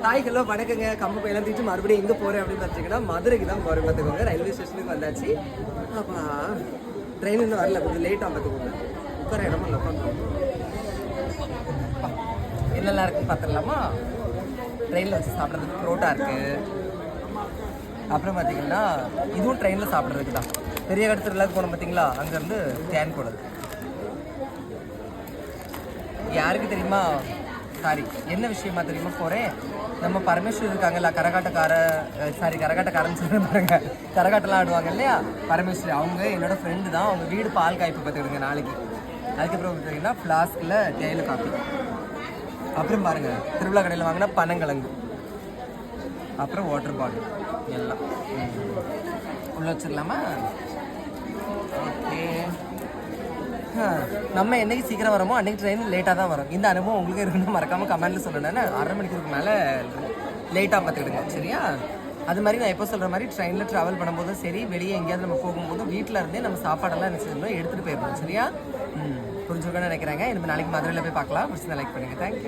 Hi hello வணக்கங்க. கம்பு பையெல்லாம் தூக்கிட்டு மறுபடியும் எங்கே போகிறேன் அப்படின்னு பார்த்தீங்கன்னா மதுரைக்கு தான் போகிறேன் பார்த்துக்கோங்க. ரயில்வே ஸ்டேஷனுக்கு வந்தாச்சு. அப்பா ட்ரெயின் இன்னும் வரல, கொஞ்சம் லேட்டாக பார்த்துக்கோங்க. உட்கார இடமா இல்லை, உட்காந்துருவோம். என்னெல்லாம் இருக்குன்னு பார்த்துடலாமா? ட்ரெயினில் வச்சு சாப்பிட்றதுக்கு புரோட்டா இருக்குது. அப்புறம் பார்த்தீங்கன்னா இதுவும் ட்ரெயினில் சாப்பிட்றதுக்கு தான். பெரிய கடத்துலாவுக்கு போனோம் பார்த்தீங்களா, அங்கேருந்து தேன் போடுது. யாருக்கு தெரியுமா, சாரி என்ன விஷயமா தெரியுமா போகிறேன், நம்ம பரமேஸ்வர் இருக்காங்கல்ல, கரகாட்டக்காரன்னு சொல்கிறேன் பாருங்க, கரகாட்டெல்லாம் ஆடுவாங்க இல்லையா பரமேஸ்வரி, அவங்க என்னோடய ஃப்ரெண்டு தான். அவங்க வீடு பால் காய்ப்பு பார்த்துக்கிடுங்க நாளைக்கு. அதுக்கப்புறம் பார்த்தீங்கன்னா ஃப்ளாஸ்கில் தேயிலை காப்பி. அப்புறம் பாருங்கள் திருவிழா கடையில் வாங்கினா பனங்கிழங்கு, அப்புறம் வாட்டர் பாட்டில் எல்லாம் உள்ள வச்சிடலாமா? ஓகே. நம்ம என்னைக்கு சீக்கிரம் வரோமோ அன்றைக்கி ட்ரெயின் லேட்டாக தான் வரும். இந்த அனுபவம் உங்களுக்கு இருக்குன்னு மறக்காமல் கமெண்ட்டில் சொல்லணும்னா 1/2 மணிக்கு மேலே லேட்டாக பார்த்துக்கிடுங்க, சரியா? அது மாதிரி நான் எப்போ சொல்கிற மாதிரி ட்ரெயினில் ட்ராவல் பண்ணும்போதும் சரி, வெளியே எங்கேயாவது நம்ம போகும்போது வீட்டில் இருந்தே நம்ம சாப்பாடெல்லாம் என்ன செய்யணும், எடுத்துகிட்டு போயிடணும், சரியா? புரிஞ்சுக்கணும்னு நினைக்கிறாங்க. இனிமேல் நாளைக்கு மதுரையில் போய் பார்க்கலாம். பிடிச்சி லைக் பண்ணுங்கள். தேங்க்யூ.